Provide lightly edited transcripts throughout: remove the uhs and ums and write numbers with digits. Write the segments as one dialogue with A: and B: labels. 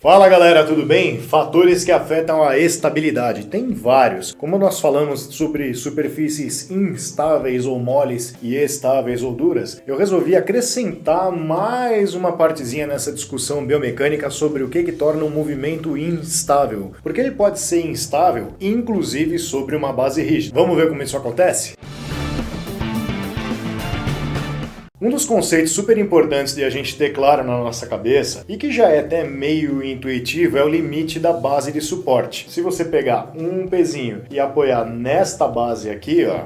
A: Fala galera, tudo bem? Fatores que afetam a estabilidade. Tem vários. Como nós falamos sobre superfícies instáveis ou moles e estáveis ou duras, eu resolvi acrescentar mais uma partezinha nessa discussão biomecânica sobre o que torna um movimento instável. Porque ele pode ser instável, inclusive sobre uma base rígida. Vamos ver como isso acontece? Um dos conceitos super importantes de a gente ter claro na nossa cabeça, e que já é até meio intuitivo, é o limite da base de suporte. Se você pegar um pezinho e apoiar nesta base aqui, ó,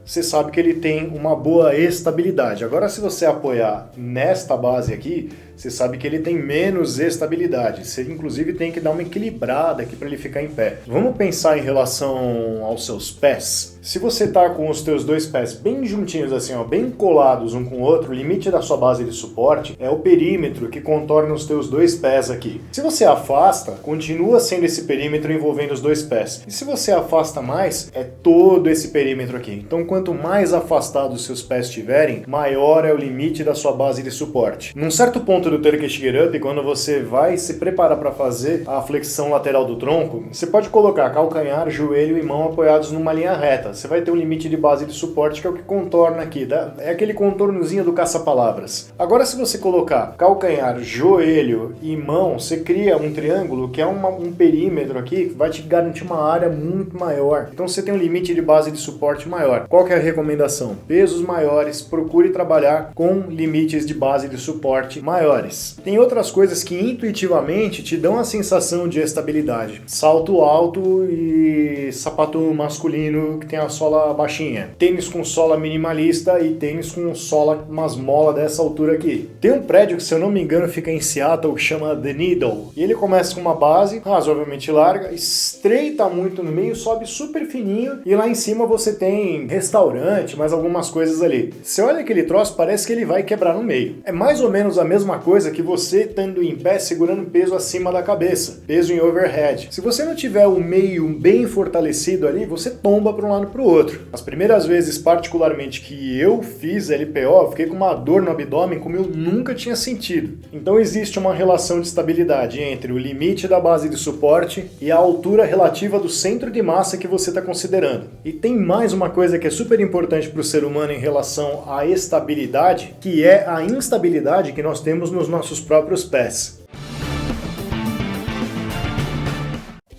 A: você sabe que ele tem uma boa estabilidade. Agora, se você apoiar nesta base aqui, você sabe que ele tem menos estabilidade. Você, inclusive, tem que dar uma equilibrada aqui para ele ficar em pé. Vamos pensar em relação aos seus pés. Se você tá com os teus dois pés bem juntinhos assim, ó, bem colados um com o outro, o limite da sua base de suporte é o perímetro que contorna os teus dois pés aqui. Se você afasta, continua sendo esse perímetro envolvendo os dois pés. E se você afasta mais, é todo esse perímetro aqui. Então, quanto mais afastados os seus pés estiverem, maior é o limite da sua base de suporte. Num certo ponto do Turkish Get Up, quando você vai se preparar para fazer a flexão lateral do tronco, você pode colocar calcanhar, joelho e mão apoiados numa linha reta. Você vai ter um limite de base de suporte que é o que contorna aqui, é aquele contornozinho do caça-palavras. Agora, se você colocar calcanhar, joelho e mão, você cria um triângulo que é um perímetro aqui que vai te garantir uma área muito maior. Então você tem um limite de base de suporte maior. Qual que é a recomendação? Pesos maiores, procure trabalhar com limites de base de suporte maiores. Tem outras coisas que intuitivamente te dão a sensação de estabilidade. Salto alto e sapato masculino que tem a sola baixinha. Tênis com sola minimalista e tênis com sola, umas molas dessa altura aqui. Tem um prédio que, se eu não me engano, fica em Seattle, que chama The Needle. E ele começa com uma base razoavelmente larga, estreita muito no meio, sobe super fininho e lá em cima você tem restaurante, mais algumas coisas ali. Você olha aquele troço, parece que ele vai quebrar no meio. É mais ou menos a mesma coisa que você estando em pé segurando peso acima da cabeça, peso em overhead. Se você não tiver o meio bem fortalecido ali, você tomba para um lado para o outro. As primeiras vezes, particularmente, que eu fiz LPO, eu fiquei com uma dor no abdômen como eu nunca tinha sentido. Então existe uma relação de estabilidade entre o limite da base de suporte e a altura relativa do centro de massa que você está considerando. E tem mais uma coisa que é super importante para o ser humano em relação à estabilidade, que é a instabilidade que nós temos nos nossos próprios pés.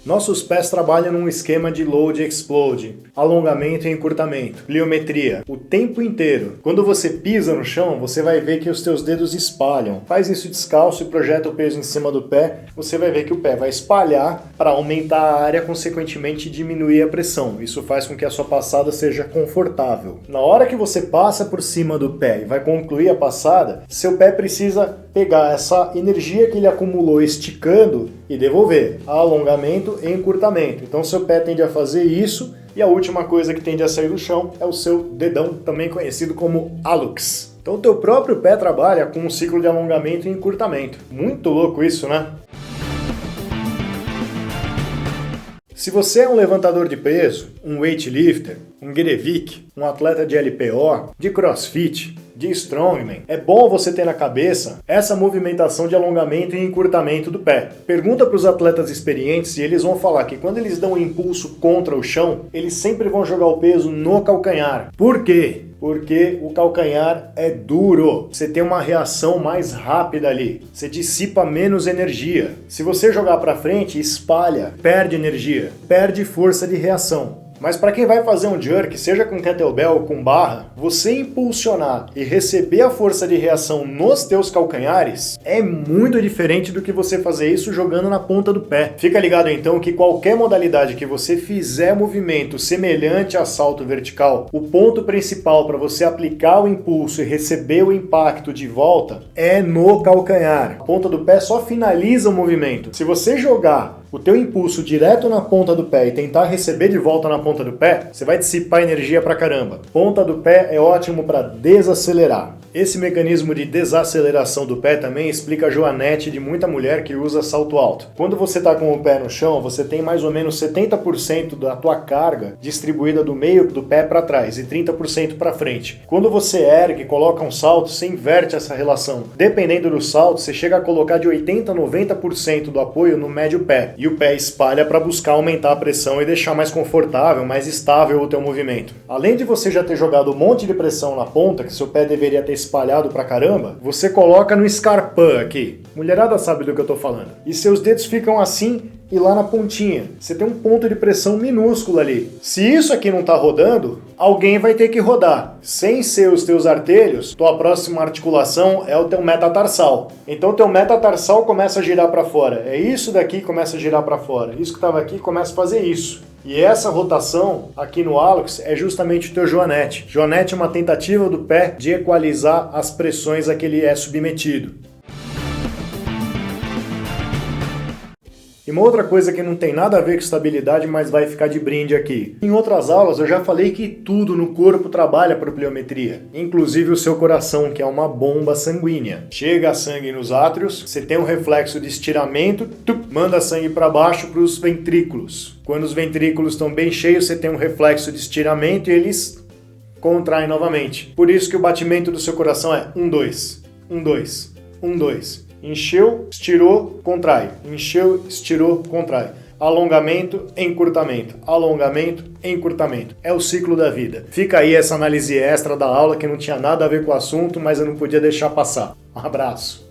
A: Nossos pés trabalham num esquema de load explode, alongamento e encurtamento, pliometria, o tempo inteiro. Quando você pisa no chão, você vai ver que os teus dedos espalham. Faz isso descalço e projeta o peso em cima do pé, você vai ver que o pé vai espalhar para aumentar a área, consequentemente diminuir a pressão. Isso faz com que a sua passada seja confortável. Na hora que você passa por cima do pé e vai concluir a passada, seu pé precisa pegar essa energia que ele acumulou esticando e devolver. Alongamento e encurtamento. Então seu pé tende a fazer isso e a última coisa que tende a sair do chão é o seu dedão, também conhecido como hallux. Então o teu próprio pé trabalha com um ciclo de alongamento e encurtamento. Muito louco isso, né? Se você é um levantador de peso, um weightlifter, um Gerevik, um atleta de LPO, de CrossFit, de Strongman, é bom você ter na cabeça essa movimentação de alongamento e encurtamento do pé. Pergunta para os atletas experientes e eles vão falar que quando eles dão um impulso contra o chão, eles sempre vão jogar o peso no calcanhar. Por quê? Porque o calcanhar é duro, você tem uma reação mais rápida ali, você dissipa menos energia. Se você jogar para frente, espalha, perde energia, perde força de reação. Mas para quem vai fazer um jerk, seja com kettlebell ou com barra, você impulsionar e receber a força de reação nos teus calcanhares é muito diferente do que você fazer isso jogando na ponta do pé. Fica ligado então que qualquer modalidade que você fizer movimento semelhante a salto vertical, o ponto principal para você aplicar o impulso e receber o impacto de volta é no calcanhar. A ponta do pé só finaliza o movimento. Se você jogar o teu impulso direto na ponta do pé e tentar receber de volta na ponta do pé, você vai dissipar energia pra caramba. Ponta do pé é ótimo para desacelerar. Esse mecanismo de desaceleração do pé também explica a joanete de muita mulher que usa salto alto. Quando você está com o pé no chão, você tem mais ou menos 70% da tua carga distribuída do meio do pé para trás e 30% para frente. Quando você ergue e coloca um salto, você inverte essa relação. Dependendo do salto, você chega a colocar de 80% a 90% do apoio no médio pé e o pé espalha para buscar aumentar a pressão e deixar mais confortável, mais estável o teu movimento. Além de você já ter jogado um monte de pressão na ponta, que seu pé deveria ter espalhado pra caramba, você coloca no Scarpan aqui. Mulherada sabe do que eu tô falando. E seus dedos ficam assim e lá na pontinha. Você tem um ponto de pressão minúsculo ali. Se isso aqui não tá rodando, alguém vai ter que rodar. Sem ser os teus artelhos, tua próxima articulação é o teu metatarsal. Então o teu metatarsal começa a girar para fora. É isso daqui que começa a girar para fora. Isso que estava aqui começa a fazer isso. E essa rotação aqui no hallux é justamente o teu joanete. Joanete é uma tentativa do pé de equalizar as pressões a que ele é submetido. E uma outra coisa que não tem nada a ver com estabilidade, mas vai ficar de brinde aqui. Em outras aulas eu já falei que tudo no corpo trabalha para pliometria, inclusive o seu coração, que é uma bomba sanguínea. Chega sangue nos átrios, você tem um reflexo de estiramento, manda sangue para baixo para os ventrículos. Quando os ventrículos estão bem cheios, você tem um reflexo de estiramento e eles contraem novamente. Por isso que o batimento do seu coração é 1, 2, 1, 2, 1, 2. Encheu, estirou, contrai. Encheu, estirou, contrai. Alongamento, encurtamento. Alongamento, encurtamento. É o ciclo da vida. Fica aí essa análise extra da aula que não tinha nada a ver com o assunto, mas eu não podia deixar passar. Um abraço.